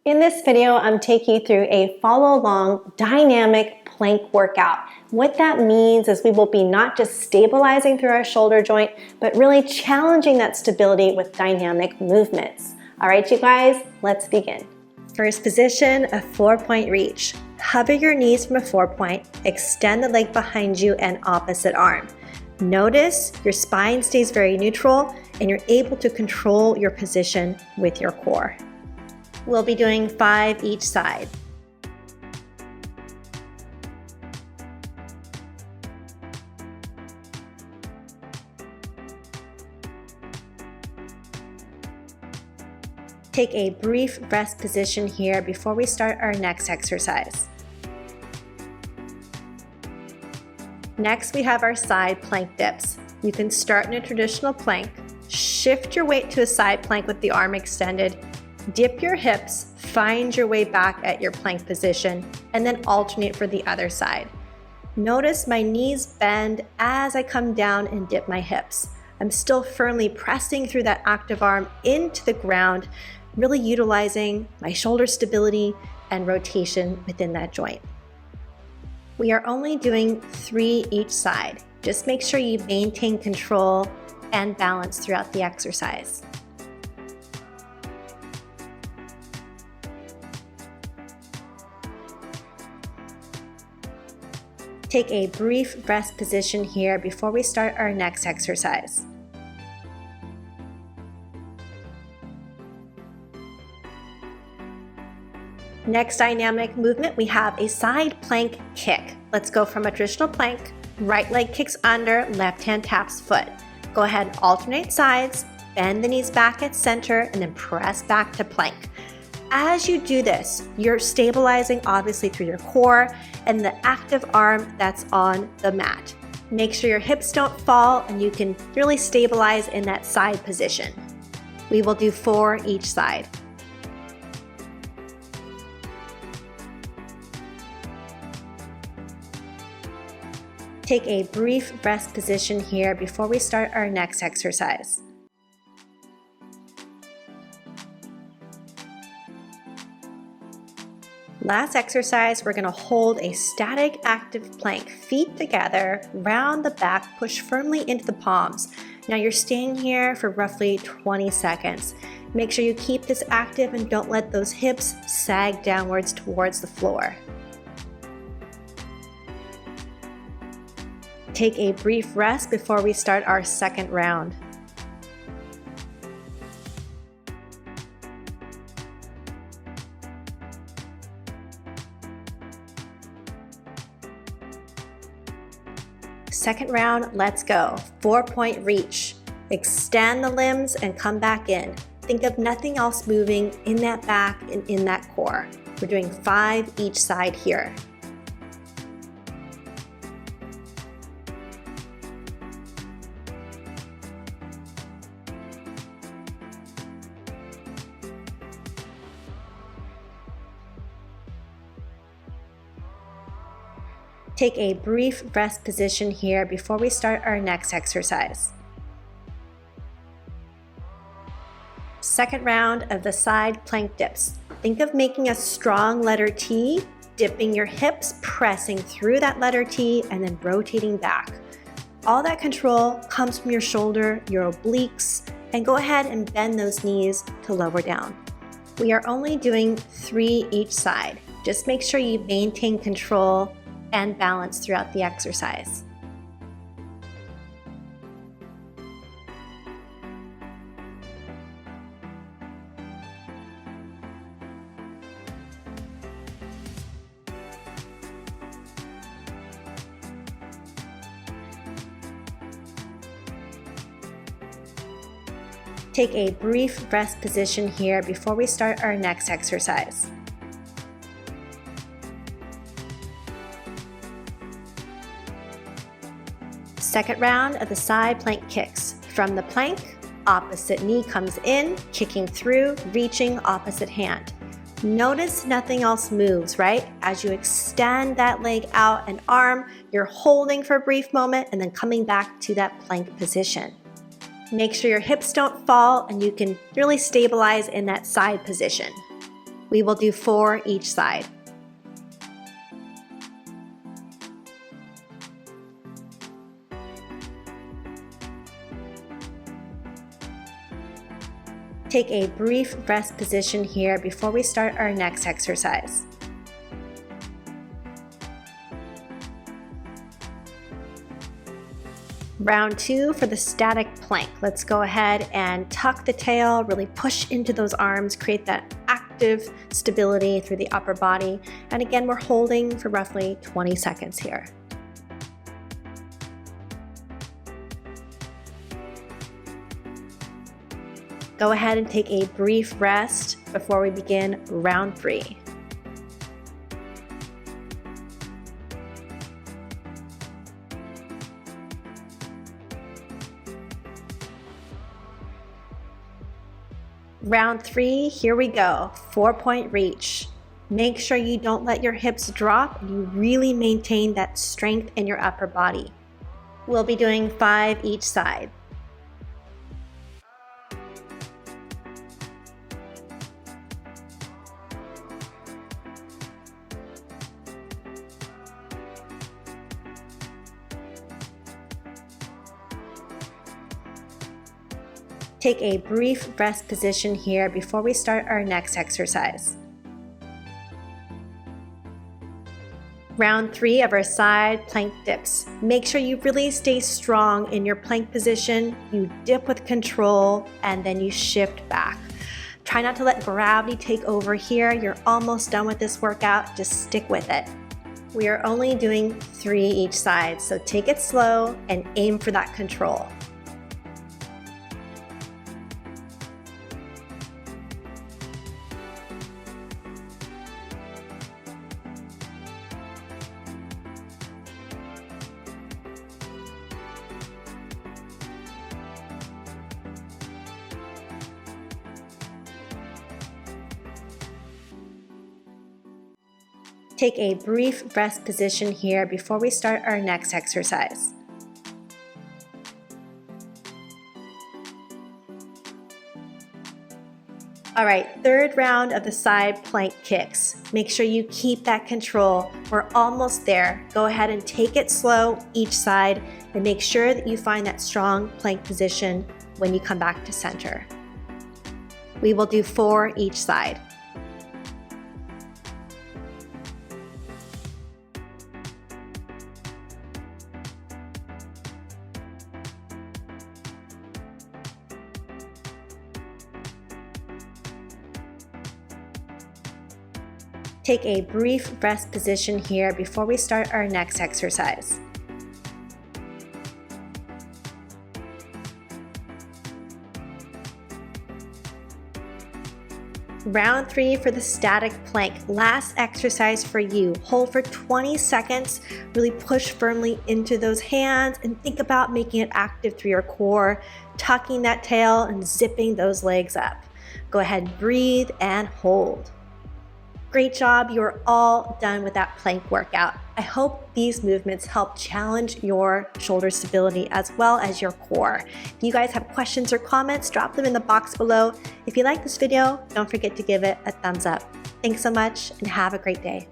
In this video, I'm taking you through a follow-along dynamic plank workout. What that means is we will be not just stabilizing through our shoulder joint, but really challenging that stability with dynamic movements. All right, you guys, let's begin. First position, a 4-point reach. Hover your knees from a 4-point, extend the leg behind you and opposite arm. Notice your spine stays very neutral and you're able to control your position with your core. We'll be doing 5 each side. Take a brief rest position here before we start our next exercise. Next, we have our side plank dips. You can start in a traditional plank, shift your weight to a side plank with the arm extended, dip your hips, find your way back at your plank position, and then alternate for the other side. Notice my knees bend as I come down and dip my hips. I'm still firmly pressing through that active arm into the ground, really utilizing my shoulder stability and rotation within that joint. We are only doing 3 each side. Just make sure you maintain control and balance throughout the exercise. Take a brief rest position here before we start our next exercise. Next dynamic movement, we have a side plank kick. Let's go from a traditional plank, right leg kicks under, left hand taps foot. Go ahead and alternate sides, bend the knees back at center, and then press back to plank. As you do this, you're stabilizing obviously through your core and the active arm that's on the mat. Make sure your hips don't fall and you can really stabilize in that side position. We will do 4 each side. Take a brief rest position here before we start our next exercise. Last exercise, we're going to hold a static active plank, feet together, round the back, push firmly into the palms. Now you're staying here for roughly 20 seconds. Make sure you keep this active and don't let those hips sag downwards towards the floor. Take a brief rest before we start our second round. Second round, let's go. 4-point reach. Extend the limbs and come back in. Think of nothing else moving in that back and in that core. We're doing 5 each side here. Take a brief rest position here before we start our next exercise. Second round of the side plank dips. Think of making a strong letter T, dipping your hips, pressing through that letter T, and then rotating back. All that control comes from your shoulder, your obliques, and go ahead and bend those knees to lower down. We are only doing 3 each side. Just make sure you maintain control and balance throughout the exercise. Take a brief rest position here before we start our next exercise. Second round of the side plank kicks. From the plank, opposite knee comes in, kicking through, reaching opposite hand. Notice nothing else moves, right? As you extend that leg out and arm, you're holding for a brief moment and then coming back to that plank position. Make sure your hips don't fall and you can really stabilize in that side position. We will do 4 each side. Take a brief rest position here before we start our next exercise. Round 2 for the static plank. Let's go ahead and tuck the tail, really push into those arms, create that active stability through the upper body. And again, we're holding for roughly 20 seconds here. Go ahead and take a brief rest before we begin round 3. Round 3, here we go, 4-point reach. Make sure you don't let your hips drop and you really maintain that strength in your upper body. We'll be doing 5 each side. Take a brief rest position here before we start our next exercise. Round 3 of our side plank dips. Make sure you really stay strong in your plank position. You dip with control and then you shift back. Try not to let gravity take over here. You're almost done with this workout. Just stick with it. We are only doing 3 each side, so take it slow and aim for that control. Take a brief rest position here before we start our next exercise. All right, 3rd round of the side plank kicks. Make sure you keep that control. We're almost there. Go ahead and take it slow each side and make sure that you find that strong plank position when you come back to center. We will do 4 each side. Take a brief rest position here before we start our next exercise. Round 3 for the static plank. Last exercise for you. Hold for 20 seconds. Really push firmly into those hands and think about making it active through your core, tucking that tail and zipping those legs up. Go ahead, breathe and hold. Great job, you're all done with that plank workout. I hope these movements help challenge your shoulder stability as well as your core. If you guys have questions or comments, drop them in the box below. If you like this video, don't forget to give it a thumbs up. Thanks so much and have a great day.